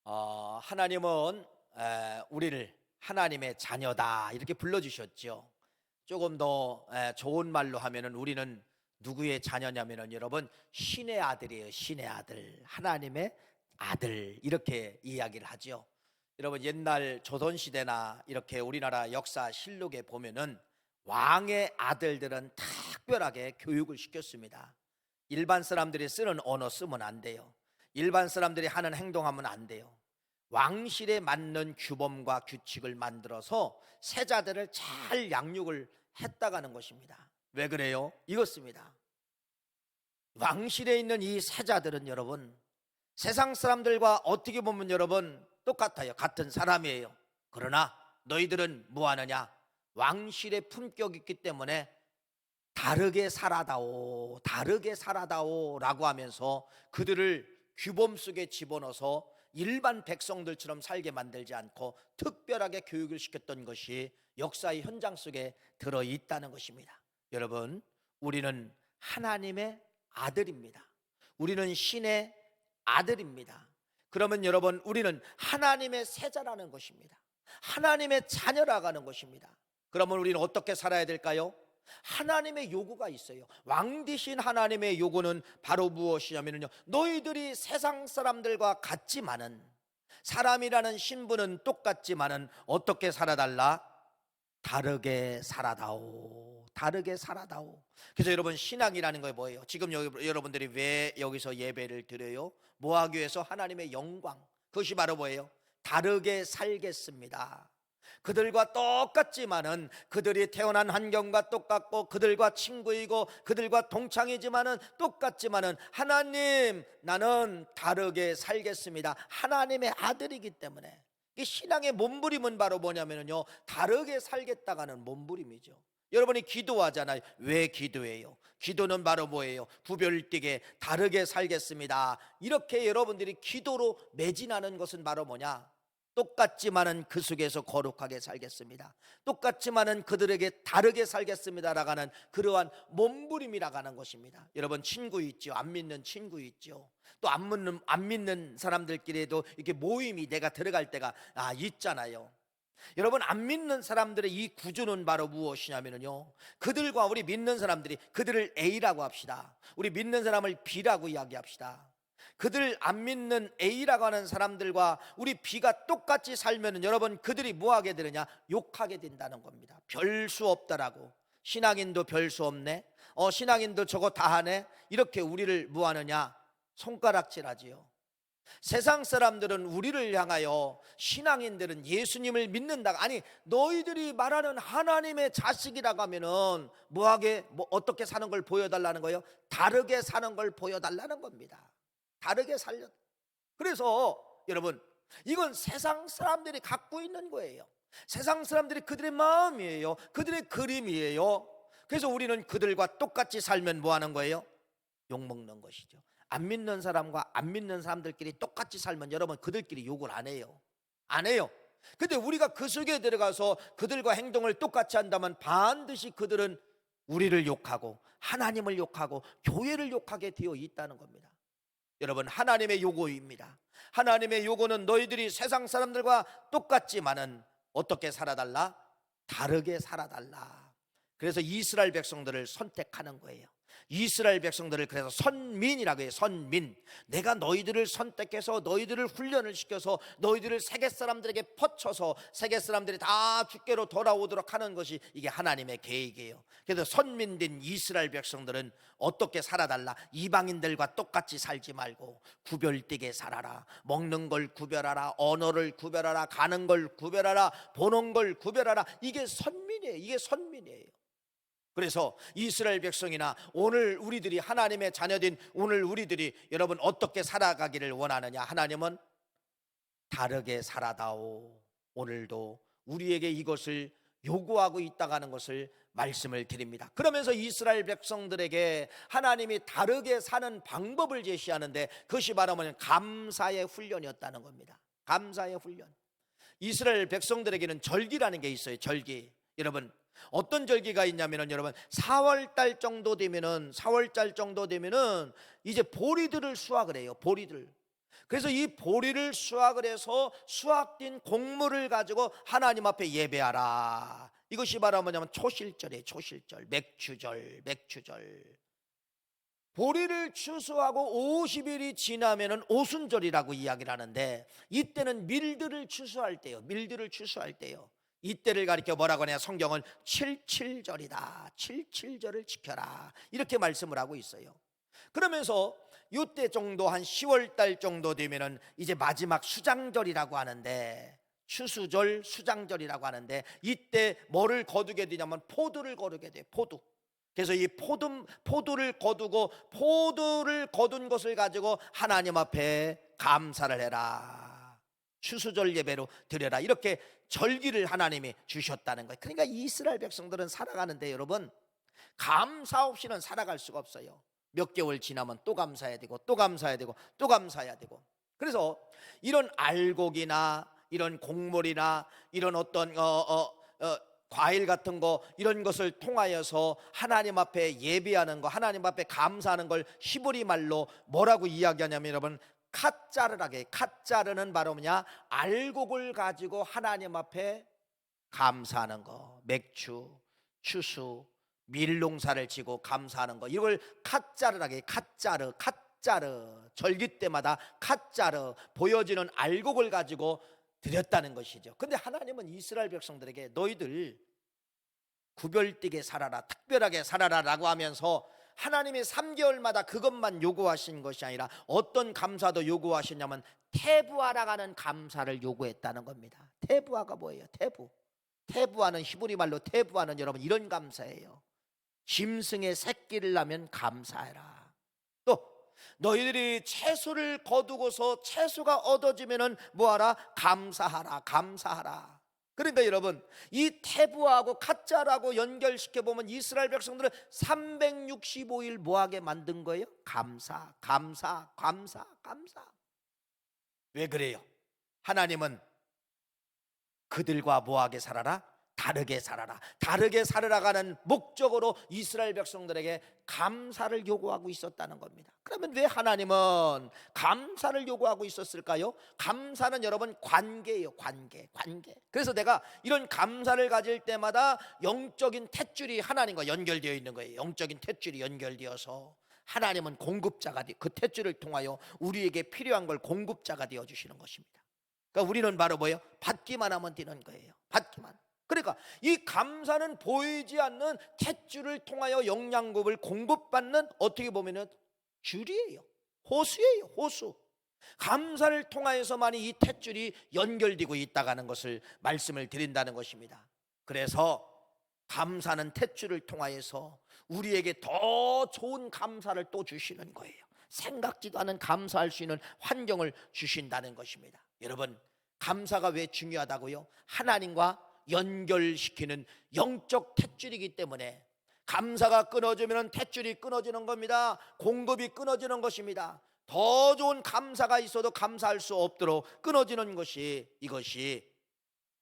하나님은 우리를 하나님의 자녀다 이렇게 불러주셨죠. 조금 더 좋은 말로 하면은 우리는 누구의 자녀냐면은 여러분 신의 아들이에요. 신의 아들, 하나님의 아들 이렇게 이야기를 하죠. 여러분 옛날 조선시대나 이렇게 우리나라 역사 실록에 보면은 왕의 아들들은 특별하게 교육을 시켰습니다. 일반 사람들이 쓰는 언어 쓰면 안 돼요. 일반 사람들이 하는 행동하면 안 돼요. 왕실에 맞는 규범과 규칙을 만들어서 세자들을 잘 양육을 했다가는 것입니다. 왜 그래요? 이것입니다. 왕실에 있는 이 세자들은 여러분 세상 사람들과 어떻게 보면 여러분 똑같아요. 같은 사람이에요. 그러나 너희들은 뭐하느냐? 왕실의 품격이 있기 때문에 다르게 살아다오, 다르게 살아다오 라고 하면서 그들을 규범 속에 집어넣어서 일반 백성들처럼 살게 만들지 않고 특별하게 교육을 시켰던 것이 역사의 현장 속에 들어있다는 것입니다. 여러분, 우리는 하나님의 아들입니다. 우리는 신의 아들입니다. 그러면 여러분, 우리는 하나님의 세자라는 것입니다. 하나님의 자녀라고 하는 것입니다. 그러면 우리는 어떻게 살아야 될까요? 하나님의 요구가 있어요. 왕 대신 하나님의 요구는 바로 무엇이냐면요, 너희들이 세상 사람들과 같지만은, 사람이라는 신분은 똑같지만은 어떻게 살아달라? 다르게 살아다오, 다르게 살아다오. 그래서 여러분 신앙이라는 게 뭐예요? 지금 여러분들이 왜 여기서 예배를 드려요? 뭐 하기 위해서? 하나님의 영광. 그것이 바로 뭐예요? 다르게 살겠습니다. 그들과 똑같지만은, 그들이 태어난 환경과 똑같고 그들과 친구이고 그들과 동창이지만은 똑같지만은, 하나님 나는 다르게 살겠습니다. 하나님의 아들이기 때문에. 이 신앙의 몸부림은 바로 뭐냐면요, 다르게 살겠다가는 몸부림이죠. 여러분이 기도하잖아요. 왜 기도해요? 기도는 바로 뭐예요? 구별되게 다르게 살겠습니다. 이렇게 여러분들이 기도로 매진하는 것은 바로 뭐냐? 똑같지만은 그 속에서 거룩하게 살겠습니다. 똑같지만은 그들에게 다르게 살겠습니다라고 하는 그러한 몸부림이라고 하는 것입니다. 여러분 친구 있죠. 안 믿는 친구 있죠. 또 안 믿는 사람들끼리도 이렇게 모임이 내가 들어갈 때가 있잖아요. 여러분 안 믿는 사람들의 이 구조는 바로 무엇이냐면요, 그들과 우리 믿는 사람들이, 그들을 A라고 합시다. 우리 믿는 사람을 B라고 이야기합시다. 그들 안 믿는 A라고 하는 사람들과 우리 B가 똑같이 살면 여러분 그들이 뭐 하게 되느냐? 욕하게 된다는 겁니다. 별 수 없다라고. 신앙인도 별 수 없네, 신앙인도 저거 다 하네, 이렇게 우리를 뭐 하느냐? 손가락질하지요. 세상 사람들은 우리를 향하여, 신앙인들은 예수님을 믿는다, 아니 너희들이 말하는 하나님의 자식이라고 하면은 뭐하게, 어떻게 사는 걸 보여달라는 거예요? 다르게 사는 걸 보여달라는 겁니다. 다르게 살려. 그래서 여러분 이건 세상 사람들이 갖고 있는 거예요. 세상 사람들이 그들의 마음이에요. 그들의 그림이에요. 그래서 우리는 그들과 똑같이 살면 뭐 하는 거예요? 욕먹는 것이죠. 안 믿는 사람과 안 믿는 사람들끼리 똑같이 살면 여러분 그들끼리 욕을 안 해요. 안 해요. 근데 우리가 그 속에 들어가서 그들과 행동을 똑같이 한다면 반드시 그들은 우리를 욕하고 하나님을 욕하고 교회를 욕하게 되어 있다는 겁니다. 여러분 하나님의 요구입니다. 하나님의 요구는 너희들이 세상 사람들과 똑같지만은 어떻게 살아달라? 다르게 살아달라. 그래서 이스라엘 백성들을 선택하는 거예요. 이스라엘 백성들을 그래서 선민이라고 해요. 선민. 내가 너희들을 선택해서 너희들을 훈련을 시켜서 너희들을 세계 사람들에게 퍼쳐서 세계 사람들이 다 주께로 돌아오도록 하는 것이 이게 하나님의 계획이에요. 그래서 선민된 이스라엘 백성들은 어떻게 살아달라? 이방인들과 똑같이 살지 말고 구별되게 살아라. 먹는 걸 구별하라, 언어를 구별하라, 가는 걸 구별하라, 보는 걸 구별하라. 이게 선민이에요. 이게 선민이에요. 그래서 이스라엘 백성이나 오늘 우리들이 하나님의 자녀된 오늘 우리들이 여러분 어떻게 살아가기를 원하느냐? 하나님은 다르게 살아다오. 오늘도 우리에게 이것을 요구하고 있다는 것을 말씀을 드립니다. 그러면서 이스라엘 백성들에게 하나님이 다르게 사는 방법을 제시하는데 그것이 바로 뭐냐면 감사의 훈련이었다는 겁니다. 감사의 훈련. 이스라엘 백성들에게는 절기라는 게 있어요. 절기. 여러분 어떤 절기가 있냐면은 여러분 4월달 정도 되면은 이제 보리들을 수확을 해요. 보리들. 그래서 이 보리를 수확을 해서 수확된 곡물을 가지고 하나님 앞에 예배하라. 이것이 바로 뭐냐면 초실절이에요. 초실절, 맥추절. 보리를 추수하고 50일이 지나면은 오순절이라고 이야기를 하는데, 이때는 밀들을 추수할 때요. 이때를 가리켜 뭐라고 하냐, 성경은 칠칠절이다. 칠칠절을 지켜라, 이렇게 말씀을 하고 있어요. 그러면서 이때 정도 한 10월 달 정도 되면은 이제 마지막 수장절이라고 하는데, 추수절, 수장절이라고 하는데, 이때 뭐를 거두게 되냐면 포도를 거두게 돼요. 포도. 그래서 이 포도를 거두고, 포도를 거둔 것을 가지고 하나님 앞에 감사를 해라, 추수절 예배로 드려라, 이렇게 절기를 하나님이 주셨다는 거예요. 그러니까 이스라엘 백성들은 살아가는데 여러분, 감사 없이는 살아갈 수가 없어요. 몇 개월 지나면 또 감사해야 되고, 또 감사해야 되고, 또 감사해야 되고. 그래서 이런 알곡이나 이런 곡물이나 이런 어떤 과일 같은 거, 이런 것을 통하여서 하나님 앞에 예배하는 거, 하나님 앞에 감사하는 걸 히브리 말로 뭐라고 이야기하냐면 여러분, 카짜르라게. 카짜르는 바로 뭐냐, 알곡을 가지고 하나님 앞에 감사하는 거. 맥추, 추수, 밀농사를 지고 감사하는 거, 이걸 카짜르라게. 카짜르. 절기 때마다 카짜르, 보여지는 알곡을 가지고 드렸다는 것이죠. 근데 하나님은 이스라엘 백성들에게 너희들 구별되게 살아라, 특별하게 살아라 라고 하면서 하나님이 3개월마다 그것만 요구하신 것이 아니라 어떤 감사도 요구하시냐면 테부하라가는 감사를 요구했다는 겁니다. 테부하가 뭐예요? 테부하는 히브리 말로, 테부하는 여러분 이런 감사예요. 짐승의 새끼를 낳으면 감사해라. 또 너희들이 채소를 거두고서 채소가 얻어지면은 뭐하라? 감사하라. 그러니까 여러분, 이 테부하고 카짜라고 연결시켜 보면 이스라엘 백성들은 365일 뭐하게 만든 거예요? 감사. 왜 그래요? 하나님은 그들과 뭐하게 살아라? 다르게 살아가는 목적으로 이스라엘 백성들에게 감사를 요구하고 있었다는 겁니다. 그러면 왜 하나님은 감사를 요구하고 있었을까요? 감사는 여러분 관계예요. 관계. 그래서 내가 이런 감사를 가질 때마다 영적인 탯줄이 하나님과 연결되어 있는 거예요. 영적인 탯줄이 연결되어서 하나님은 공급자가 되어, 그 탯줄을 통하여 우리에게 필요한 걸 공급자가 되어 주시는 것입니다. 그러니까 우리는 바로 뭐예요? 받기만 하면 되는 거예요. 받기만. 그러니까 이 감사는 보이지 않는 탯줄을 통하여 영양급을 공급받는, 어떻게 보면은 줄이에요. 호수예요. 호수. 감사를 통하여서만이 이 탯줄이 연결되고 있다는 것을 말씀을 드린다는 것입니다. 그래서 감사는 탯줄을 통하여서 우리에게 더 좋은 감사를 또 주시는 거예요. 생각지도 않은 감사할 수 있는 환경을 주신다는 것입니다. 여러분, 감사가 왜 중요하다고요? 하나님과 연결시키는 영적 탯줄이기 때문에, 감사가 끊어지면 탯줄이 끊어지는 겁니다. 공급이 끊어지는 것입니다. 더 좋은 감사가 있어도 감사할 수 없도록 끊어지는 것이, 이것이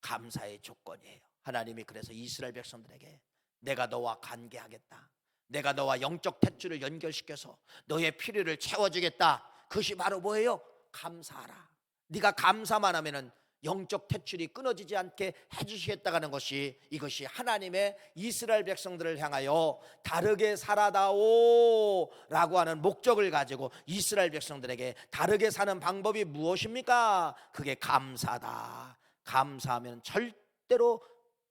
감사의 조건이에요. 하나님이 그래서 이스라엘 백성들에게 내가 너와 관계하겠다, 내가 너와 영적 탯줄을 연결시켜서 너의 필요를 채워주겠다. 그것이 바로 뭐예요? 감사하라. 네가 감사만 하면은 영적 탯줄이 끊어지지 않게 해주시겠다는 것이, 이것이 하나님의 이스라엘 백성들을 향하여 다르게 살아다오 라고 하는 목적을 가지고 이스라엘 백성들에게 다르게 사는 방법이 무엇입니까? 그게 감사다. 감사하면 절대로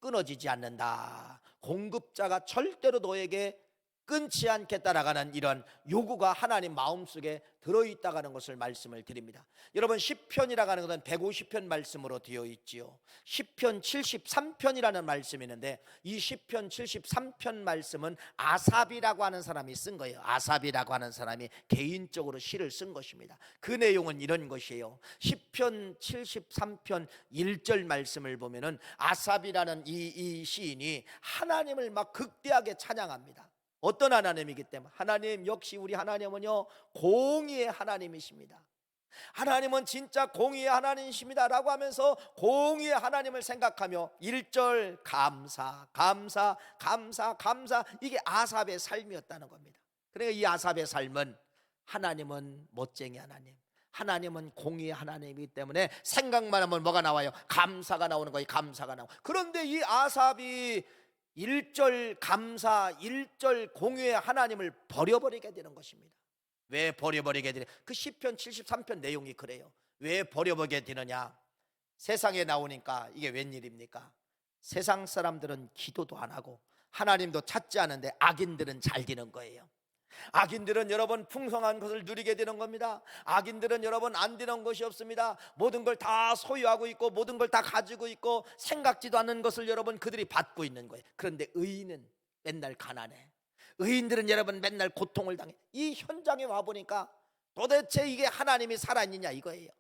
끊어지지 않는다. 공급자가 절대로 너에게 끊지 않겠다라는 이런 요구가 하나님 마음속에 들어있다는 것을 말씀을 드립니다. 여러분, 시편이라고 하는 것은 150편 말씀으로 되어 있지요. 시편 73편이라는 말씀이 있는데, 이 시편 73편 말씀은 아삽이라고 하는 사람이 쓴 거예요. 아삽이라고 하는 사람이 개인적으로 시를 쓴 것입니다. 그 내용은 이런 것이에요. 시편 73편 1절 말씀을 보면은 아삽이라는 이 시인이 하나님을 막 극대하게 찬양합니다. 어떤 하나님이기 때문에, 하나님 역시 우리 하나님은요 공의의 하나님이십니다. 하나님은 진짜 공의의 하나님이십니다 라고 하면서 공의의 하나님을 생각하며 1절 감사, 이게 아삽의 삶이었다는 겁니다. 그러니까 이 아삽의 삶은 하나님은 멋쟁이 하나님, 하나님은 공의의 하나님이기 때문에 생각만 하면 뭐가 나와요? 감사가 나오는 거예요. 감사가 나오고. 그런데 이 아삽이 1절 감사, 1절 공의의 하나님을 버려버리게 되는 것입니다. 왜 버려버리게 되냐? 그 시편 73편 내용이 그래요. 왜 버려버리게 되느냐? 세상에 나오니까 이게 웬일입니까? 세상 사람들은 기도도 안 하고 하나님도 찾지 않은데 악인들은 잘 되는 거예요. 악인들은 여러분 풍성한 것을 누리게 되는 겁니다. 악인들은 여러분 안 되는 것이 없습니다. 모든 걸 다 소유하고 있고 모든 걸 다 가지고 있고 생각지도 않는 것을 여러분 그들이 받고 있는 거예요. 그런데 의인은 맨날 가난해. 의인들은 여러분 맨날 고통을 당해. 이 현장에 와보니까 도대체 이게 하나님이 살아있느냐 이거예요.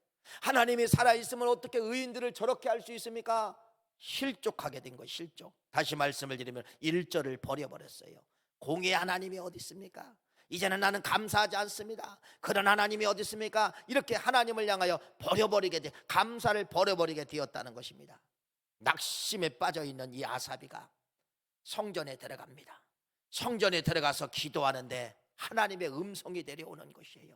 하나님이 살아있으면 어떻게 의인들을 저렇게 할 수 있습니까? 실족하게 된 거예요. 실족. 다시 말씀을 드리면 1절을 버려버렸어요. 공의의 하나님이 어디 있습니까? 이제는 나는 감사하지 않습니다. 그런 하나님이 어디 있습니까? 이렇게 하나님을 향하여 버려버리게 돼, 감사를 버려버리게 되었다는 것입니다. 낙심에 빠져있는 이 아사비가 성전에 들어갑니다. 성전에 들어가서 기도하는데 하나님의 음성이 내려오는 것이에요.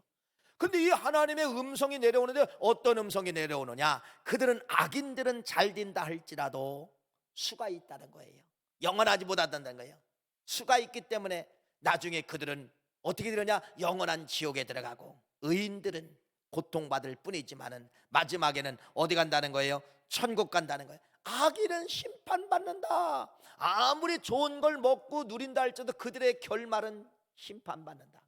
근데 이 하나님의 음성이 내려오는데 어떤 음성이 내려오느냐? 그들은 악인들은 잘 된다 할지라도 수가 있다는 거예요. 영원하지 못한다는 거예요. 수가 있기 때문에 나중에 그들은 어떻게 되느냐? 영원한 지옥에 들어가고 의인들은 고통받을 뿐이지만은 마지막에는 어디 간다는 거예요? 천국 간다는 거예요. 악인은 심판받는다. 아무리 좋은 걸 먹고 누린다 할지라도 그들의 결말은 심판받는다.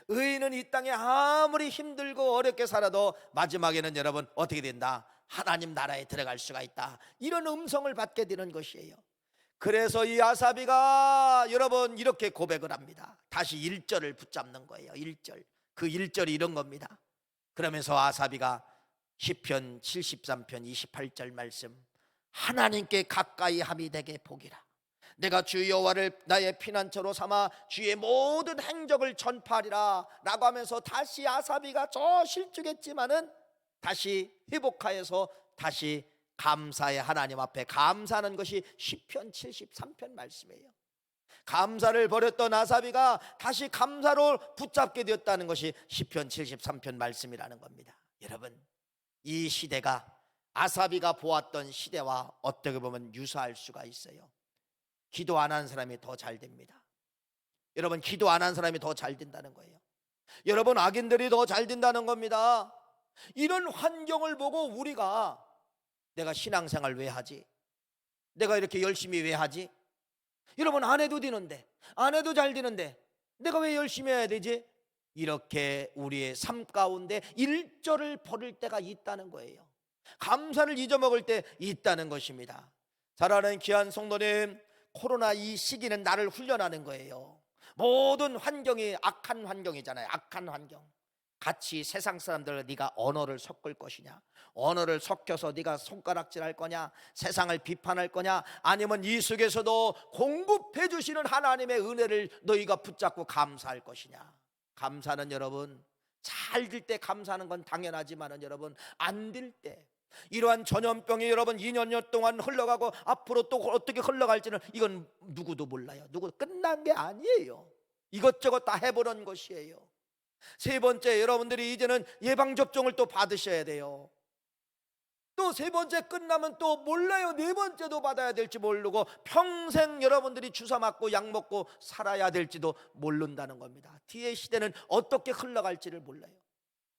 의인은 이 땅에 아무리 힘들고 어렵게 살아도 마지막에는 여러분 어떻게 된다? 하나님 나라에 들어갈 수가 있다. 이런 음성을 받게 되는 것이에요. 그래서 이 아사비가 여러분 이렇게 고백을 합니다. 다시 1절을 붙잡는 거예요. 1절. 그 1절이 이런 겁니다. 그러면서 아사비가 시편 73편 28절 말씀, 하나님께 가까이 함이 되게 복이라. 내가 주 여호와를 나의 피난처로 삼아 주의 모든 행적을 전파하리라 라고 하면서 다시 아사비가 저 실족했지만은 다시 회복하여서 다시 감사의 하나님 앞에 감사하는 것이 시편 73편 말씀이에요. 감사를 버렸던 아사비가 다시 감사로 붙잡게 되었다는 것이 시편 73편 말씀이라는 겁니다. 여러분, 이 시대가 아사비가 보았던 시대와 어떻게 보면 유사할 수가 있어요. 기도 안 한 사람이 더 잘 됩니다. 여러분, 기도 안 한 사람이 더 잘 된다는 거예요. 여러분, 악인들이 더 잘 된다는 겁니다. 이런 환경을 보고 우리가 내가 신앙생활 왜 하지? 내가 이렇게 열심히 왜 하지? 여러분, 안 해도 되는데, 안 해도 잘 되는데 내가 왜 열심히 해야 되지? 이렇게 우리의 삶 가운데 1절을 버릴 때가 있다는 거예요. 감사를 잊어먹을 때 있다는 것입니다. 사랑하는 귀한 성도님, 코로나 이 시기는 나를 훈련하는 거예요. 모든 환경이 악한 환경이잖아요. 악한 환경. 같이 세상 사람들과 네가 언어를 섞을 것이냐, 언어를 섞여서 네가 손가락질할 거냐, 세상을 비판할 거냐, 아니면 이 속에서도 공급해 주시는 하나님의 은혜를 너희가 붙잡고 감사할 것이냐. 감사는 여러분 잘 될 때 감사하는 건 당연하지만은 여러분 안 될 때, 이러한 전염병이 여러분 2년 동안 흘러가고 앞으로 또 어떻게 흘러갈지는 이건 누구도 몰라요. 누구 끝난 게 아니에요. 이것저것 다 해보는 것이에요. 세 번째, 여러분들이 이제는 예방접종을 또 받으셔야 돼요. 또 세 번째 끝나면 또 몰라요. 네 번째도 받아야 될지 모르고 평생 여러분들이 주사 맞고 약 먹고 살아야 될지도 모른다는 겁니다. 뒤의 시대는 어떻게 흘러갈지를 몰라요.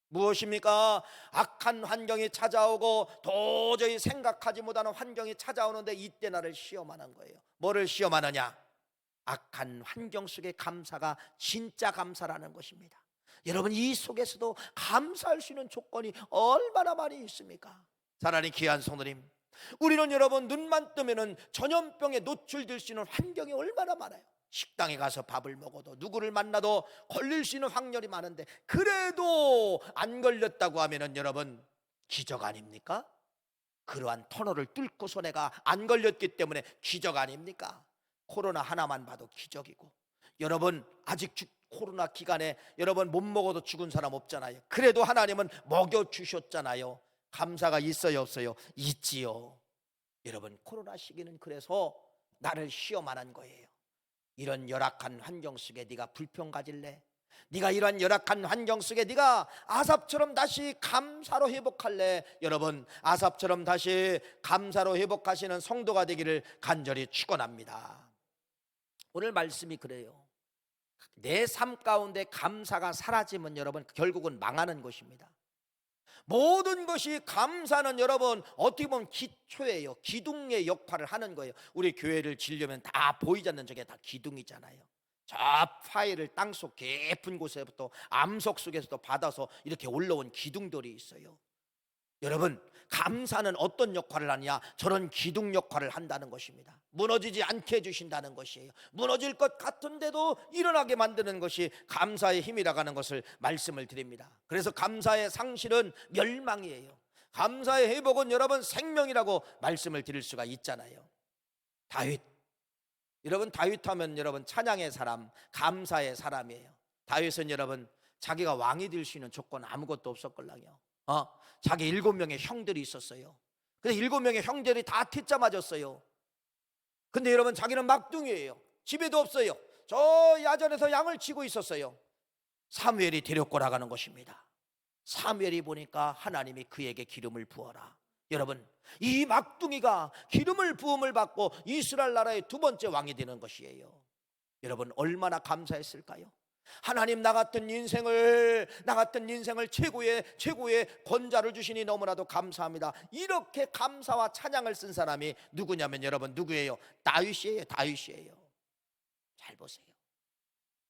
무엇입니까? 악한 환경이 찾아오고 도저히 생각하지 못하는 환경이 찾아오는데 이때 나를 시험하는 거예요. 뭐를 시험하느냐? 악한 환경 속의 감사가 진짜 감사라는 것입니다. 여러분, 이 속에서도 감사할 수 있는 조건이 얼마나 많이 있습니까? 사랑하는 귀한 성도님, 우리는 여러분 눈만 뜨면은 전염병에 노출될 수 있는 환경이 얼마나 많아요. 식당에 가서 밥을 먹어도 누구를 만나도 걸릴 수 있는 확률이 많은데 그래도 안 걸렸다고 하면은 여러분 기적 아닙니까? 그러한 터널을 뚫고서 내가 안 걸렸기 때문에 기적 아닙니까? 코로나 하나만 봐도 기적이고, 여러분 아직 코로나 기간에 여러분 못 먹어도 죽은 사람 없잖아요. 그래도 하나님은 먹여주셨잖아요. 감사가 있어요 없어요? 있지요. 여러분, 코로나 시기는 그래서 나를 시험하는 거예요. 이런 열악한 환경 속에 네가 불평 가질래? 네가 이러한 열악한 환경 속에 네가 아삽처럼 다시 감사로 회복할래? 여러분, 아삽처럼 다시 감사로 회복하시는 성도가 되기를 간절히 축원합니다. 오늘 말씀이 그래요. 내 삶 가운데 감사가 사라지면 여러분 결국은 망하는 것입니다. 모든 것이 감사는 여러분 어떻게 보면 기초예요. 기둥의 역할을 하는 거예요. 우리 교회를 지려면 다 보이지 않는 저게 다 기둥이잖아요. 저 파일을 땅속 깊은 곳에부터 암석 속에서도 받아서 이렇게 올라온 기둥들이 있어요. 여러분, 감사는 어떤 역할을 하느냐? 저런 기둥 역할을 한다는 것입니다. 무너지지 않게 해주신다는 것이에요. 무너질 것 같은데도 일어나게 만드는 것이 감사의 힘이라고 하는 것을 말씀을 드립니다. 그래서 감사의 상실은 멸망이에요. 감사의 회복은 여러분 생명이라고 말씀을 드릴 수가 있잖아요. 다윗, 여러분 다윗 하면 여러분 찬양의 사람, 감사의 사람이에요. 다윗은 여러분 자기가 왕이 될 수 있는 조건 아무것도 없었걸랑요. 자기 7명의 형들이 있었어요. 근데 7명의 형들이 다 퇴짜 맞았어요. 근데 여러분 자기는 막둥이에요. 집에도 없어요. 저 야전에서 양을 치고 있었어요. 사무엘이 데리고 나가는 것입니다. 사무엘이 보니까 하나님이 그에게 기름을 부어라. 여러분, 이 막둥이가 기름을 부음을 받고 이스라엘 나라의 2번째 왕이 되는 것이에요. 여러분 얼마나 감사했을까요? 하나님 나 같은 인생을 최고의 권자를 주시니 너무나도 감사합니다. 이렇게 감사와 찬양을 쓴 사람이 누구냐면 여러분 누구예요? 다윗이에요. 다윗이에요. 잘 보세요.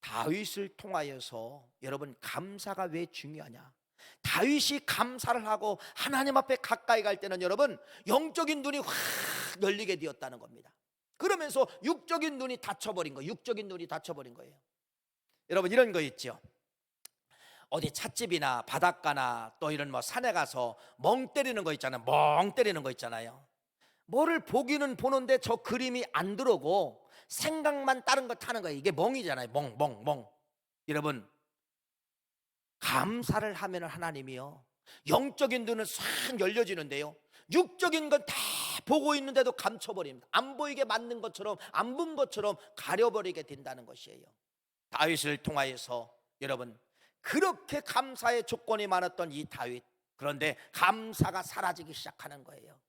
다윗을 통하여서 여러분 감사가 왜 중요하냐? 다윗이 감사를 하고 하나님 앞에 가까이 갈 때는 여러분 영적인 눈이 확 열리게 되었다는 겁니다. 그러면서 육적인 눈이 닫혀버린 거예요. 육적인 눈이 닫혀버린 거예요. 여러분 이런 거 있죠. 어디 찻집이나 바닷가나 또 이런 산에 가서 멍 때리는 거 있잖아요. 멍 때리는 거 있잖아요. 뭐를 보기는 보는데 저 그림이 안 들어오고 생각만 다른 거 타는 거예요. 이게 멍이잖아요. 멍. 여러분 감사를 하면 하나님이요 영적인 눈은 싹 열려지는데요 육적인 건 다 보고 있는데도 감춰버립니다. 안 보이게 맞는 것처럼 안 본 것처럼 가려버리게 된다는 것이에요. 다윗을 통하여서 여러분 그렇게 감사의 조건이 많았던 이 다윗, 그런데 감사가 사라지기 시작하는 거예요.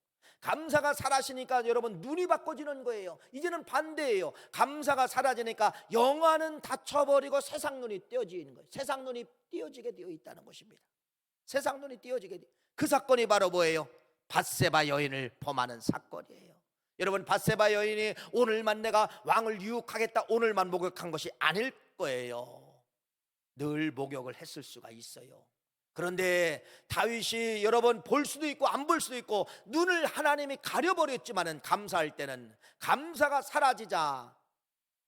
감사가 사라지니까 여러분 눈이 바꿔지는 거예요. 이제는 반대예요. 감사가 사라지니까 영화는 닫혀버리고 세상 눈이 띄어지는 거예요. 세상 눈이 띄어지게 되어 있다는 것입니다. 세상 눈이 띄어지게 되어. 그 사건이 바로 뭐예요? 밧세바 여인을 범하는 사건이에요. 여러분 밧세바 여인이 오늘만 내가 왕을 유혹하겠다 오늘만 목욕한 것이 아닐 거예요. 늘 목욕을 했을 수가 있어요. 그런데 다윗이 여러분 볼 수도 있고 안 볼 수도 있고 눈을 하나님이 가려버렸지만은 감사할 때는 감사가 사라지자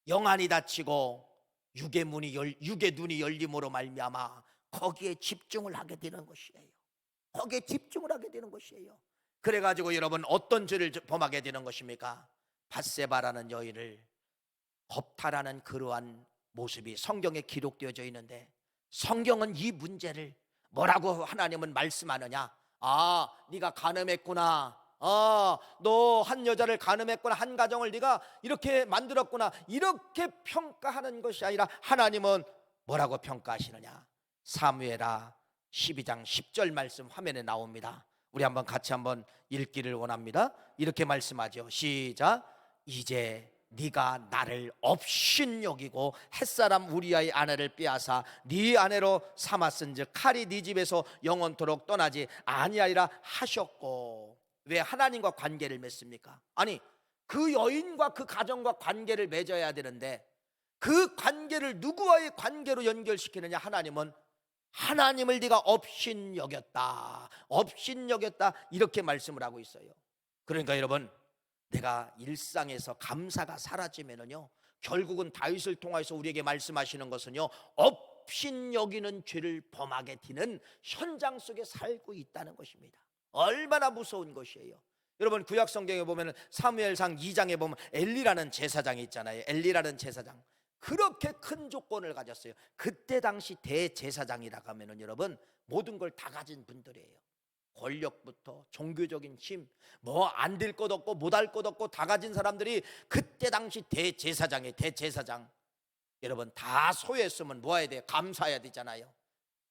영안이 닫히고 육의 눈이 열림으로 말미암아 거기에 집중을 하게 되는 것이에요. 거기에 집중을 하게 되는 것이에요. 그래가지고 여러분 어떤 죄를 범하게 되는 것입니까? 밧세바라는 여인을 겁탈하는 그러한 모습이 성경에 기록되어져 있는데 성경은 이 문제를 뭐라고 하나님은 말씀하느냐? 네가 간음했구나. 너 한 여자를 간음했구나. 한 가정을 네가 이렇게 만들었구나. 이렇게 평가하는 것이 아니라 하나님은 뭐라고 평가하시느냐? 사무엘하 12장 10절 말씀 화면에 나옵니다. 우리 한번 같이 한번 읽기를 원합니다. 이렇게 말씀하죠. 시작. 이제 네가 나를 업신여기고 햇사람 우리아의 아내를 빼앗아 네 아내로 삼았은즉 칼이 네 집에서 영원토록 떠나지 아니하리라 하셨고. 왜 하나님과 관계를 맺습니까? 아니 그 여인과 그 가정과 관계를 맺어야 되는데 그 관계를 누구와의 관계로 연결시키느냐? 하나님은 하나님을 네가 업신여겼다 이렇게 말씀을 하고 있어요. 그러니까 여러분 내가 일상에서 감사가 사라지면은요 결국은 다윗을 통해서 우리에게 말씀하시는 것은요 업신여기는 죄를 범하게 되는 현장 속에 살고 있다는 것입니다. 얼마나 무서운 것이에요. 여러분 구약 성경에 보면 사무엘상 2장에 보면 엘리라는 제사장이 있잖아요. 엘리라는 제사장 그렇게 큰 조건을 가졌어요. 그때 당시 대제사장이라고 하면은 여러분 모든 걸 다 가진 분들이에요. 권력부터 종교적인 힘, 뭐 안 될 것 없고 못 할 것 없고 다 가진 사람들이 그때 당시 대제사장이에요. 대제사장. 여러분 다 소유했으면 뭐 해야 돼요? 감사해야 되잖아요.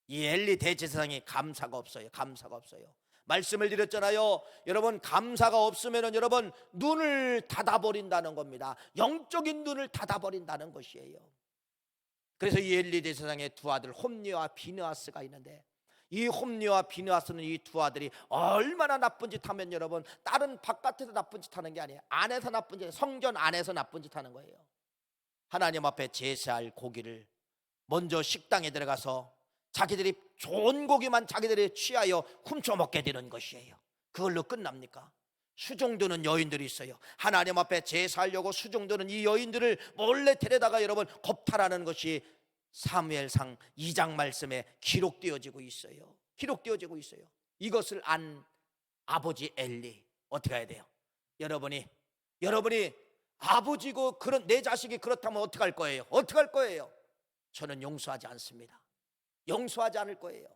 이 엘리 대제사장이 감사가 없어요. 감사가 없어요. 말씀을 드렸잖아요. 여러분 감사가 없으면 여러분 눈을 닫아버린다는 겁니다. 영적인 눈을 닫아버린다는 것이에요. 그래서 이 엘리 대제사장의 두 아들 홈리와 비느하스가 있는데, 이 홈리와 비느하스는 이 두 아들이 얼마나 나쁜 짓 하면 여러분, 다른 바깥에서 나쁜 짓 하는 게 아니에요. 안에서 나쁜 짓, 성전 안에서 나쁜 짓 하는 거예요. 하나님 앞에 제사할 고기를 먼저 식당에 들어가서 자기들이 좋은 고기만 자기들이 취하여 훔쳐 먹게 되는 것이에요. 그걸로 끝납니까? 수종드는 여인들이 있어요. 하나님 앞에 제사하려고 수종드는 이 여인들을 몰래 데려다가 여러분 겁탈하는 것이 사무엘상 2장 말씀에 기록되어지고 있어요. 기록되어지고 있어요. 이것을 안 아버지 엘리 어떻게 해야 돼요? 여러분이 아버지고 그런 내 자식이 그렇다면 어떻게 할 거예요? 어떻게 할 거예요? 저는 용서하지 않습니다. 용서하지 않을 거예요.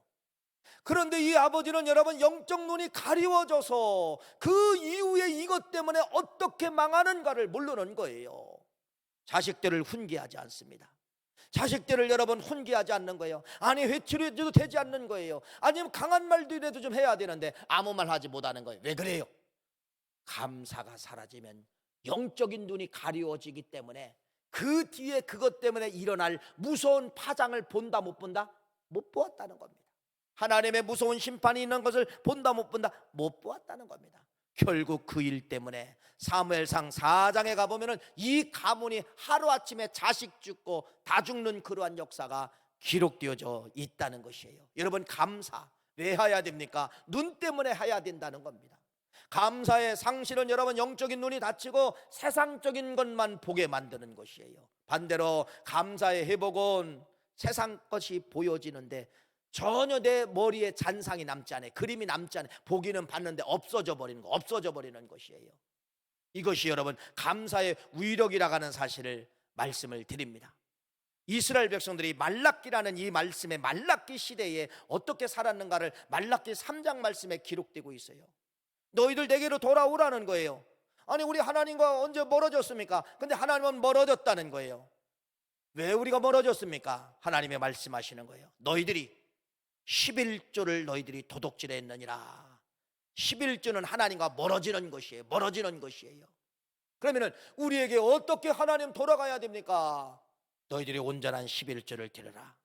그런데 이 아버지는 여러분 영적 눈이 가리워져서 그 이후에 이것 때문에 어떻게 망하는가를 모르는 거예요. 자식들을 훈계하지 않습니다. 자식들을 여러분 훈계하지 않는 거예요. 아니 회초리 해도 되지 않는 거예요. 아니면 강한 말들이라도 좀 해야 되는데 아무 말 하지 못하는 거예요. 왜 그래요? 감사가 사라지면 영적인 눈이 가리워지기 때문에 그 뒤에 그것 때문에 일어날 무서운 파장을 본다 못 본다? 못 보았다는 겁니다. 하나님의 무서운 심판이 있는 것을 본다 못 본다? 못 보았다는 겁니다. 결국 그 일 때문에 사무엘상 4장에 가보면 이 가문이 하루아침에 자식 죽고 다 죽는 그러한 역사가 기록되어져 있다는 것이에요. 여러분 감사 왜 해야 됩니까? 눈 때문에 해야 된다는 겁니다. 감사의 상실은 여러분 영적인 눈이 닫히고 세상적인 것만 보게 만드는 것이에요. 반대로 감사의 회복은 세상 것이 보여지는데 전혀 내 머리에 잔상이 남지 않아요. 그림이 남지 않아요. 보기는 봤는데 없어져 버리는 거, 없어져 버리는 것이에요. 이것이 여러분 감사의 위력이라고 하는 사실을 말씀을 드립니다. 이스라엘 백성들이 말라기라는 이 말씀의 말라기 시대에 어떻게 살았는가를 말라기 3장 말씀에 기록되고 있어요. 너희들 내게로 돌아오라는 거예요. 아니 우리 하나님과 언제 멀어졌습니까? 근데 하나님은 멀어졌다는 거예요. 왜 우리가 멀어졌습니까? 하나님의 말씀하시는 거예요. 너희들이 11조를 너희들이 도둑질했느니라. 11조는 하나님과 멀어지는 것이에요. 멀어지는 것이에요. 그러면 우리에게 어떻게 하나님 돌아가야 됩니까? 너희들이 온전한 11조를 드려라.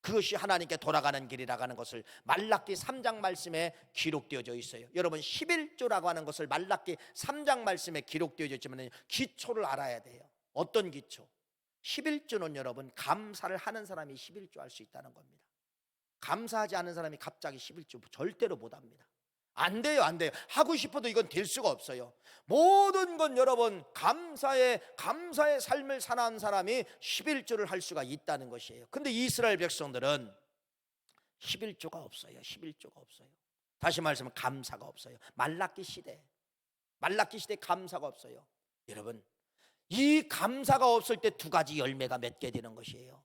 그것이 하나님께 돌아가는 길이라고 하는 것을 말라기 3장 말씀에 기록되어져 있어요. 여러분 11조라고 하는 것을 말라기 3장 말씀에 기록되어져 있지만 기초를 알아야 돼요. 어떤 기초? 11조는 여러분 감사를 하는 사람이 11조 할 수 있다는 겁니다. 감사하지 않은 사람이 갑자기 11조 절대로 못합니다. 안 돼요, 안 돼요. 하고 싶어도 이건 될 수가 없어요. 모든 건 여러분 감사의 삶을 사는 사람이 11조를 할 수가 있다는 것이에요. 근데 이스라엘 백성들은 11조가 없어요. 11조가 없어요. 다시 말하면 감사가 없어요. 말라기 시대 감사가 없어요. 여러분 이 감사가 없을 때 두 가지 열매가 맺게 되는 것이에요.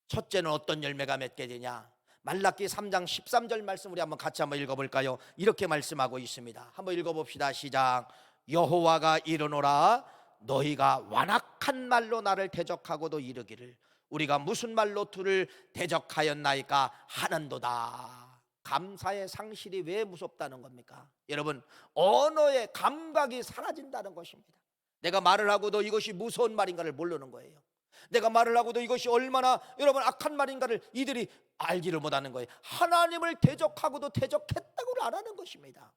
첫째는 어떤 열매가 맺게 되냐? 말라기 3장 13절 말씀 우리 한번 같이 한번 읽어볼까요? 이렇게 말씀하고 있습니다. 한번 읽어봅시다. 시작. 여호와가 이르노라 너희가 완악한 말로 나를 대적하고도 이르기를 우리가 무슨 말로 두를 대적하였나이까 하는도다. 감사의 상실이 왜 무섭다는 겁니까? 여러분 언어의 감각이 사라진다는 것입니다. 내가 말을 하고도 이것이 무서운 말인가를 모르는 거예요. 내가 말을 하고도 이것이 얼마나 여러분 악한 말인가를 이들이 알지를 못하는 거예요. 하나님을 대적하고도 대적했다고를 안 하는 것입니다.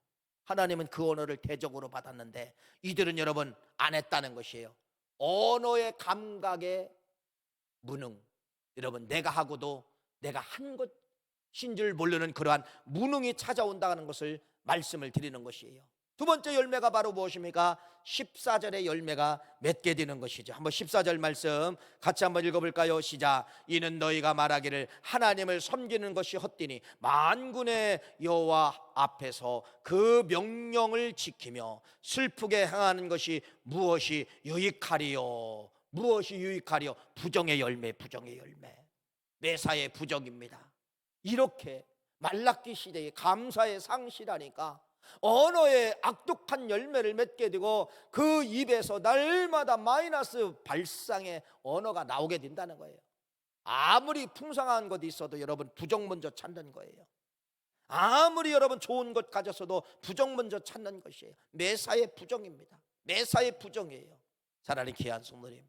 하나님은 그 언어를 대적으로 받았는데 이들은 여러분 안 했다는 것이에요. 언어의 감각의 무능. 여러분 내가 하고도 내가 한 것인 줄 모르는 그러한 무능이 찾아온다는 것을 말씀을 드리는 것이에요. 두 번째 열매가 바로 무엇입니까? 14절의 열매가 맺게 되는 것이죠. 한번 14절 말씀 같이 한번 읽어볼까요? 시작. 이는 너희가 말하기를 하나님을 섬기는 것이 헛되니 만군의 여호와 앞에서 그 명령을 지키며 슬프게 행하는 것이 무엇이 유익하리요? 무엇이 유익하리요? 부정의 열매, 부정의 열매. 매사의 부정입니다. 이렇게 말라기 시대에 감사의 상실하니까 언어의 악독한 열매를 맺게 되고 그 입에서 날마다 마이너스 발상의 언어가 나오게 된다는 거예요. 아무리 풍성한 것이 있어도 여러분 부정 먼저 찾는 거예요. 아무리 여러분 좋은 것 가졌어도 부정 먼저 찾는 것이에요. 매사에 부정입니다. 매사에 부정이에요. 사랑하는 귀한 성도님,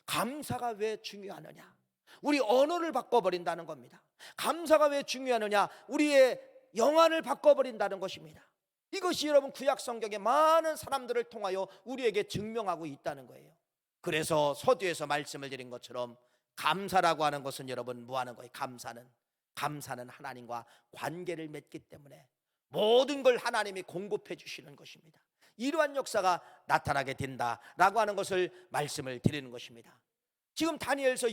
감사가 왜 중요하느냐? 우리 언어를 바꿔버린다는 겁니다. 감사가 왜 중요하느냐? 우리의 영안을 바꿔버린다는 것입니다. 이것이 여러분 구약 성경의 많은 사람들을 통하여 우리에게 증명하고 있다는 거예요. 그래서 서두에서 말씀을 드린 것처럼 감사라고 하는 것은 여러분 뭐 하는 거예요? 감사는 하나님과 관계를 맺기 때문에 모든 걸 하나님이 공급해 주시는 것입니다. 이러한 역사가 나타나게 된다라고 하는 것을 말씀을 드리는 것입니다. 지금 다니엘서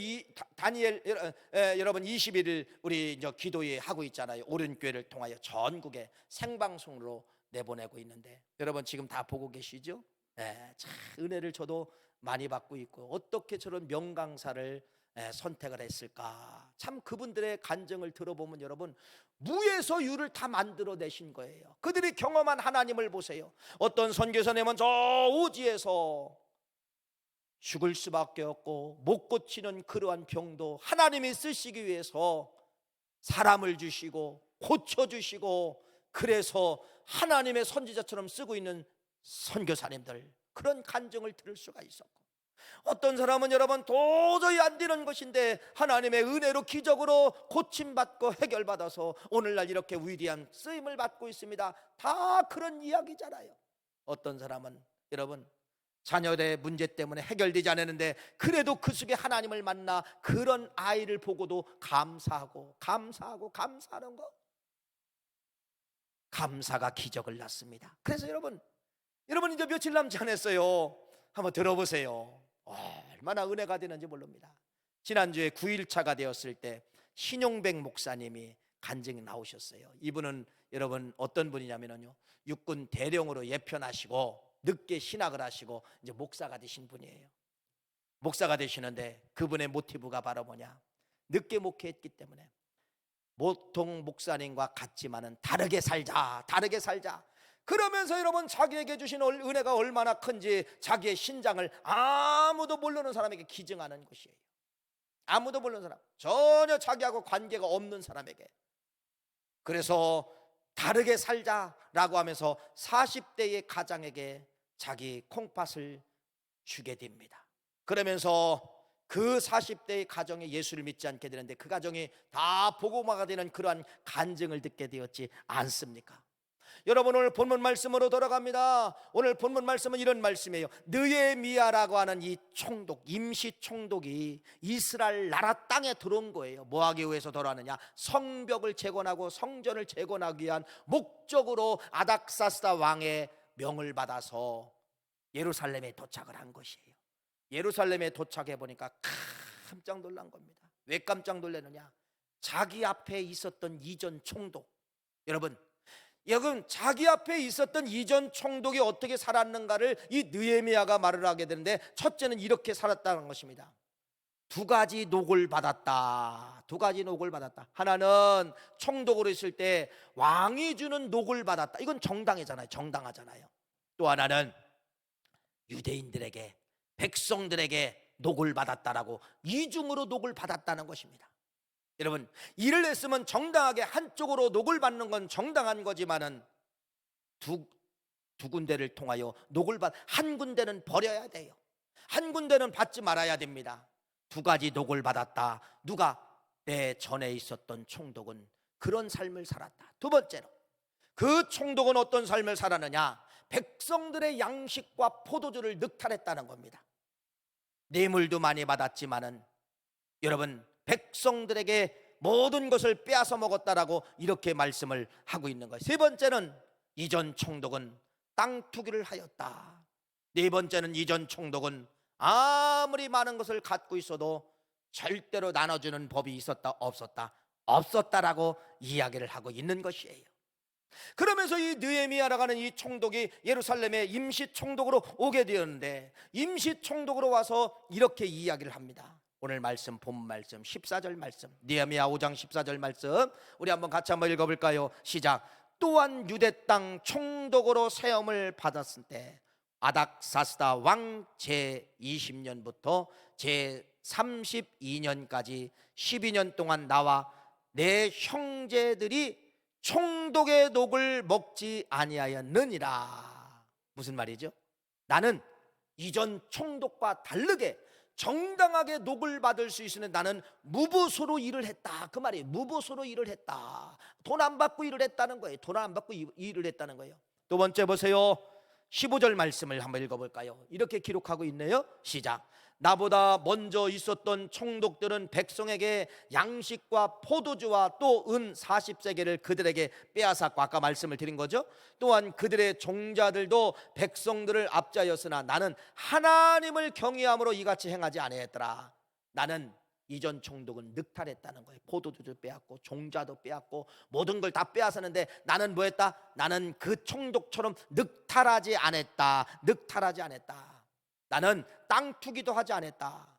여러분 21일 우리 이제 기도회 하고 있잖아요. 오른교회를 통하여 전국에 생방송으로 내보내고 있는데 여러분 지금 다 보고 계시죠? 참 은혜를 저도 많이 받고 있고 어떻게 저런 명강사를 선택을 했을까? 참 그분들의 간증을 들어보면 여러분 무에서 유를 다 만들어내신 거예요. 그들이 경험한 하나님을 보세요. 어떤 선교사님은 저 오지에서 죽을 수밖에 없고 못 고치는 그러한 병도 하나님이 쓰시기 위해서 사람을 주시고 고쳐주시고 그래서 하나님의 선지자처럼 쓰고 있는 선교사님들, 그런 간증을 들을 수가 있었고, 어떤 사람은 여러분 도저히 안 되는 것인데 하나님의 은혜로 기적으로 고침받고 해결받아서 오늘날 이렇게 위대한 쓰임을 받고 있습니다. 다 그런 이야기잖아요. 어떤 사람은 여러분 자녀의 문제 때문에 해결되지 않았는데 그래도 그 속에 하나님을 만나 그런 아이를 보고도 감사하는 거, 감사가 기적을 낳습니다. 그래서 여러분 이제 며칠 남지 않았어요. 한번 들어보세요. 얼마나 은혜가 되는지 모릅니다. 지난주에 9일차가 되었을 때 신용백 목사님이 간증이 나오셨어요. 이분은 여러분 어떤 분이냐면요, 육군 대령으로 예편하시고 늦게 신학을 하시고 이제 목사가 되신 분이에요. 목사가 되시는데 그분의 모티브가 바로 뭐냐? 늦게 목회했기 때문에 보통 목사님과 같지만은 다르게 살자. 그러면서 여러분 자기에게 주신 은혜가 얼마나 큰지 자기의 신장을 아무도 모르는 사람에게 기증하는 것이에요. 아무도 모르는 사람, 전혀 자기하고 관계가 없는 사람에게. 그래서 다르게 살자라고 하면서 40대의 가장에게 자기 콩팥을 주게 됩니다. 그러면서 그 40대의 가정에 예수를 믿지 않게 되는데 그 가정이 다 복음화가 되는 그러한 간증을 듣게 되었지 않습니까? 여러분 오늘 본문 말씀으로 돌아갑니다. 오늘 본문 말씀은 이런 말씀이에요. 느헤미야라고 하는 이 총독, 임시 총독이 이스라엘 나라 땅에 들어온 거예요. 뭐 하기 위해서 돌아왔느냐? 성벽을 재건하고 성전을 재건하기 위한 목적으로 아닥사스다 왕의 명을 받아서 예루살렘에 도착을 한 것이에요. 예루살렘에 도착해 보니까 깜짝 놀란 겁니다. 왜 깜짝 놀랐느냐? 자기 앞에 있었던 이전 총독, 여러분 자기 앞에 있었던 이전 총독이 어떻게 살았는가를 이 느헤미야가 말을 하게 되는데, 첫째는 이렇게 살았다는 것입니다. 두 가지 녹을 받았다. 하나는 총독으로 있을 때 왕이 주는 녹을 받았다. 이건 정당하잖아요. 또 하나는 유대인들에게, 백성들에게 녹을 받았다라고 이중으로 녹을 받았다는 것입니다. 여러분 일을 했으면 정당하게 한쪽으로 녹을 받는 건 정당한 거지만은 두 군데를 통하여 한 군데는 버려야 돼요. 한 군데는 받지 말아야 됩니다. 두 가지 녹을 받았다. 누가? 내 전에 있었던 총독은 그런 삶을 살았다. 두 번째로 그 총독은 어떤 삶을 살았느냐? 백성들의 양식과 포도주를 늑탈했다는 겁니다. 뇌물도 많이 받았지만은 여러분 백성들에게 모든 것을 빼앗아 먹었다라고 이렇게 말씀을 하고 있는 거예요. 세 번째는 이전 총독은 땅 투기를 하였다. 네 번째는 이전 총독은 아무리 많은 것을 갖고 있어도 절대로 나눠주는 법이 있었다 없었다라고 이야기를 하고 있는 것이에요. 그러면서 이 느헤미야라고 하는 이 총독이 예루살렘에 임시 총독으로 오게 되었는데, 임시 총독으로 와서 이렇게 이야기를 합니다. 오늘 말씀, 본 말씀 14절 말씀, 느헤미야 5장 14절 말씀 우리 한번 같이 한번 읽어볼까요? 시작. 또한 유대 땅 총독으로 세움을 받았을 때 아닥사스다 왕 제20년부터 제 32년까지 12년 동안 나와 내 형제들이 총독의 녹을 먹지 아니하였느니라. 무슨 말이죠? 나는 이전 총독과 다르게 정당하게 녹을 받을 수 있으면 나는 무보수로 일을 했다, 그 말이에요. 무보수로 일을 했다. 돈 안 받고 일을 했다는 거예요. 돈 안 받고 일을 했다는 거예요. 두 번째 보세요. 15절 말씀을 한번 읽어볼까요? 이렇게 기록하고 있네요. 시작. 나보다 먼저 있었던 총독들은 백성에게 양식과 포도주와 또 은 40세겔을 그들에게 빼앗았고, 아까 말씀을 드린 거죠. 또한 그들의 종자들도 백성들을 압자였으나 나는 하나님을 경외함으로 이같이 행하지 아니했더라. 나는 이전 총독은 늑탈했다는 거예요. 포도주도 빼앗고 종자도 빼앗고 모든 걸 다 빼앗았는데 나는 뭐 했다? 나는 그 총독처럼 늑탈하지 않았다. 늑탈하지 않았다. 나는 땅 투기도 하지 않았다.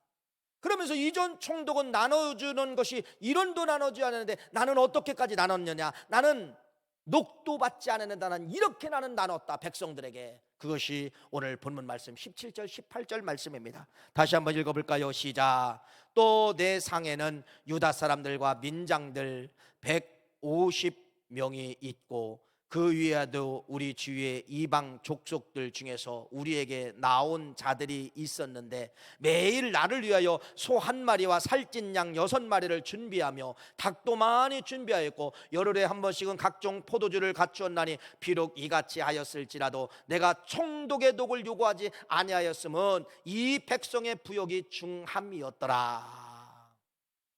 그러면서 이전 총독은 나눠주는 것이 1원도 나눠주지 않았는데 나는 어떻게까지 나눴느냐? 나는 녹도 받지 않았는데 나는 이렇게 나는 나눴다, 백성들에게. 그것이 오늘 본문 말씀 17절 18절 말씀입니다. 다시 한번 읽어볼까요? 시작. 또 내 상에는 유다 사람들과 민장들 150명이 있고 그 위에도 우리 주위의 이방 족속들 중에서 우리에게 나온 자들이 있었는데 매일 나를 위하여 소 한 마리와 살찐 양 6마리를 준비하며 닭도 많이 준비하였고 열흘에 한 번씩은 각종 포도주를 갖추었나니 비록 이같이 하였을지라도 내가 총독의 독을 요구하지 아니하였음은 이 백성의 부욕이 중함이었더라.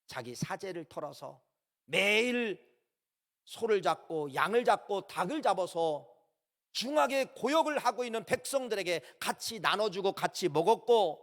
자기 사제를 털어서 매일 소를 잡고 양을 잡고 닭을 잡아서 중하게 고역을 하고 있는 백성들에게 같이 나눠주고 같이 먹었고,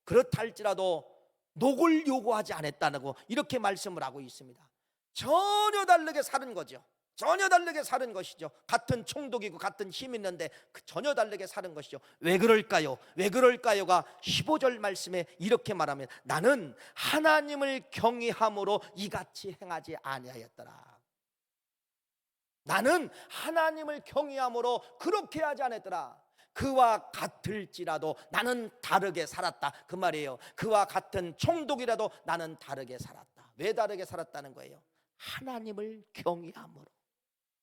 그렇다 할지라도 녹을 요구하지 않았다는 거, 이렇게 말씀을 하고 있습니다. 전혀 다르게 사는 거죠. 전혀 다르게 사는 것이죠. 같은 총독이고 같은 힘이 있는데 전혀 다르게 사는 것이죠. 왜 그럴까요? 왜 그럴까요가 15절 말씀에 이렇게 말하면 나는 하나님을 경외함으로 이같이 행하지 아니하였더라. 나는 하나님을 경외함으로 그렇게 하지 않았더라. 그와 같을지라도 나는 다르게 살았다, 그 말이에요. 그와 같은 총독이라도 나는 다르게 살았다. 왜 다르게 살았다는 거예요? 하나님을 경외함으로.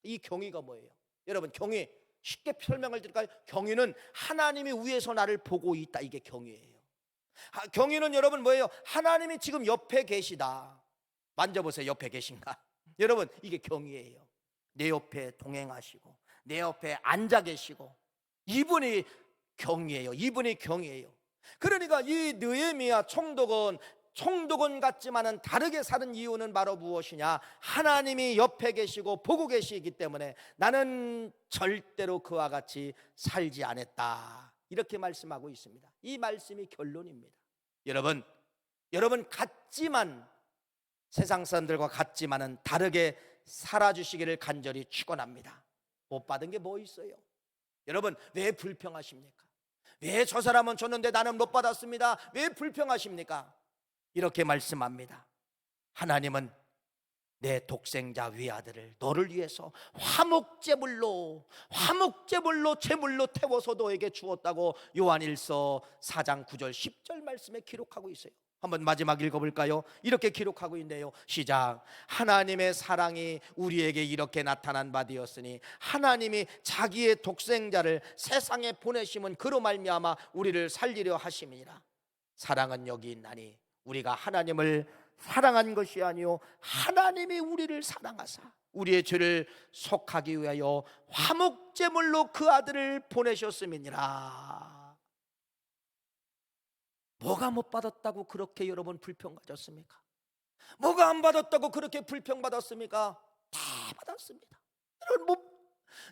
이 경외가 뭐예요? 여러분, 경외 쉽게 설명을 드릴까요? 경외는 하나님이 위에서 나를 보고 있다, 이게 경외예요. 경외는 여러분 뭐예요? 하나님이 지금 옆에 계시다. 만져보세요. 옆에 계신가? 여러분, 이게 경외예요. 내 옆에 동행하시고 내 옆에 앉아 계시고, 이분이 경외예요. 이분이 경외예요. 그러니까 이 느헤미야 총독은 같지만은 다르게 사는 이유는 바로 무엇이냐? 하나님이 옆에 계시고 보고 계시기 때문에 나는 절대로 그와 같이 살지 않았다, 이렇게 말씀하고 있습니다. 이 말씀이 결론입니다. 여러분 같지만, 세상 사람들과 같지만은 다르게 살아주시기를 간절히 축원합니다. 못 받은 게 뭐 있어요? 여러분, 왜 불평하십니까? 왜 저 사람은 줬는데 나는 못 받았습니다, 왜 불평하십니까? 이렇게 말씀합니다. 하나님은 내 독생자 위아들을 너를 위해서 화목제물로 제물로 태워서 너에게 주었다고 요한일서 4장 9절 10절 말씀에 기록하고 있어요. 한번 마지막 읽어볼까요? 이렇게 기록하고 있네요. 시작. 하나님의 사랑이 우리에게 이렇게 나타난 바 되었으니 하나님이 자기의 독생자를 세상에 보내심은 그로 말미암아 우리를 살리려 하심이니라. 사랑은 여기 있나니 우리가 하나님을 사랑한 것이 아니요 하나님이 우리를 사랑하사 우리의 죄를 속하기 위하여 화목제물로 그 아들을 보내셨음이니라. 뭐가 못 받았다고 그렇게 여러분 불평받았습니까? 뭐가 안 받았다고 그렇게 불평받았습니까? 다 받았습니다. 여러분,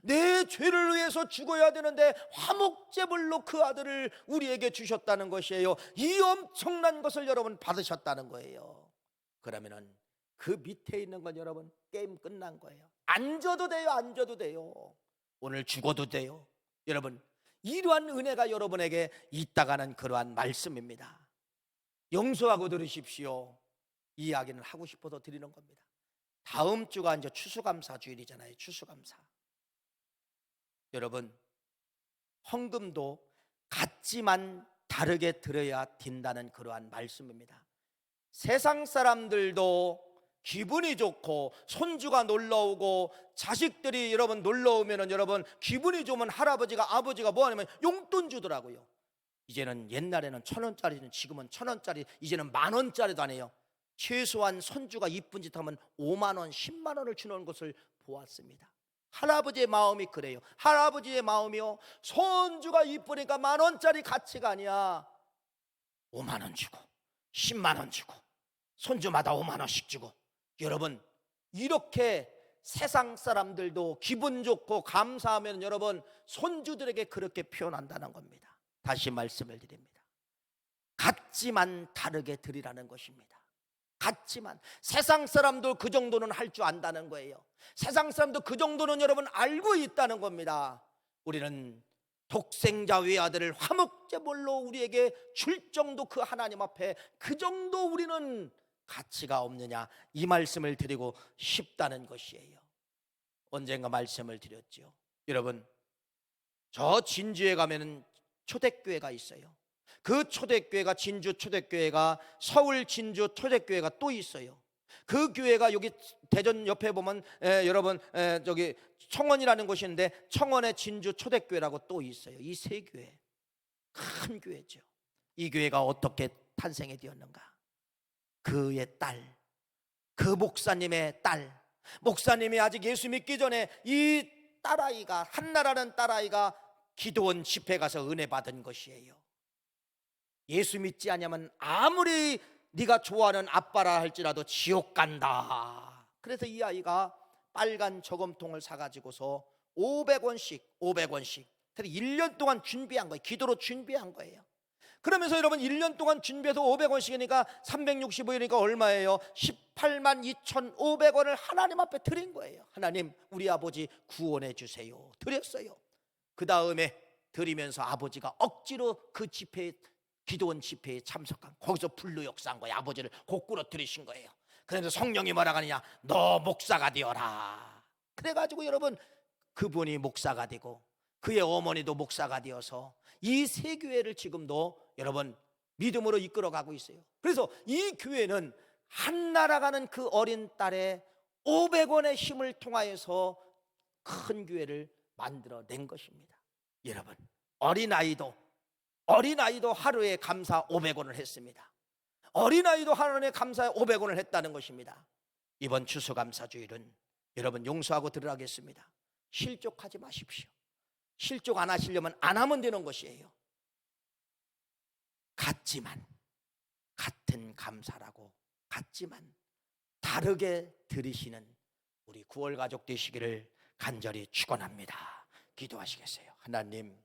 내 죄를 위해서 죽어야 되는데 화목제물로 그 아들을 우리에게 주셨다는 것이에요. 이 엄청난 것을 여러분 받으셨다는 거예요. 그러면은 그 밑에 있는 건 여러분 게임 끝난 거예요. 앉아도 돼요. 앉아도 돼요. 오늘 죽어도 돼요. 여러분, 이러한 은혜가 여러분에게 있다가는 그러한 말씀입니다. 용서하고 들으십시오. 이 이야기는 하고 싶어서 드리는 겁니다. 다음 주가 이제 추수감사 주일이잖아요. 추수감사. 여러분, 헌금도 같지만 다르게 드려야 된다는 그러한 말씀입니다. 세상 사람들도 기분이 좋고 손주가 놀러오고 자식들이 여러분 놀러오면 여러분 기분이 좋으면 할아버지가 아버지가 뭐 하냐면 용돈 주더라고요. 이제는 옛날에는 1,000원짜리는 지금은 1,000원짜리, 이제는 10,000원짜리도 아니에요. 최소한 손주가 이쁜 짓 하면 5만 원, 10만 원을 주는 것을 보았습니다. 할아버지의 마음이 그래요. 할아버지의 마음이요, 손주가 이쁘니까 10,000원짜리 가치가 아니야. 5만 원 주고 10만 원 주고 손주마다 5만 원씩 주고. 여러분, 이렇게 세상 사람들도 기분 좋고 감사하면 여러분 손주들에게 그렇게 표현한다는 겁니다. 다시 말씀을 드립니다. 같지만 다르게 드리라는 것입니다. 같지만 세상 사람도 그 정도는 할 줄 안다는 거예요. 세상 사람도 그 정도는 여러분 알고 있다는 겁니다. 우리는 독생자 외아들을 화목제물로 우리에게 줄 정도, 그 하나님 앞에 그 정도 우리는 가치가 없느냐, 이 말씀을 드리고 싶다는 것이에요. 언젠가 말씀을 드렸죠. 여러분, 저 진주에 가면은 초대교회가 있어요. 그 초대교회가, 진주 초대교회가, 서울 진주 초대교회가 또 있어요. 그 교회가 여기 대전 옆에 보면 여러분 저기 청원이라는 곳이 있는데 청원의 진주 초대교회라고 또 있어요. 이 세 교회, 큰 교회죠. 이 교회가 어떻게 탄생이 되었는가? 그의 딸, 그 목사님의 딸, 목사님이 아직 예수 믿기 전에 이 딸아이가, 한나라는 딸아이가 기도원 집회 가서 은혜 받은 것이에요. 예수 믿지 않으면 아무리 네가 좋아하는 아빠라 할지라도 지옥 간다. 그래서 이 아이가 빨간 저금통을 사가지고서 500원씩 1년 동안 준비한 거예요. 기도로 준비한 거예요. 그러면서 여러분 1년 동안 준비해서 500원씩이니까 365일이니까 얼마예요? 18만 2,500원을 하나님 앞에 드린 거예요. 하나님, 우리 아버지 구원해 주세요. 드렸어요. 그 다음에 드리면서 아버지가 억지로 그 집회에, 기도원 집회에 참석한, 거기서 불로 역사한 거예요. 아버지를 거꾸로 들이신 거예요. 그래서 성령이 뭐라고 하느냐, 너 목사가 되어라. 그래가지고 여러분 그분이 목사가 되고 그의 어머니도 목사가 되어서 이 세 교회를 지금도 여러분 믿음으로 이끌어가고 있어요. 그래서 이 교회는 한나라가는 그 어린 딸의 500원의 힘을 통하여서 큰 교회를 만들어낸 것입니다. 여러분, 어린아이도 하루에 감사 500원을 했습니다. 어린아이도 하루에 감사 500원을 했다는 것입니다. 이번 추수감사주일은 여러분 용서하고 들으라겠습니다. 실족하지 마십시오. 실족 안 하시려면 안 하면 되는 것이에요. 같지만, 같은 감사라고 같지만 다르게 드리시는 우리 9월 가족 되시기를 간절히 축원합니다. 기도하시겠어요? 하나님,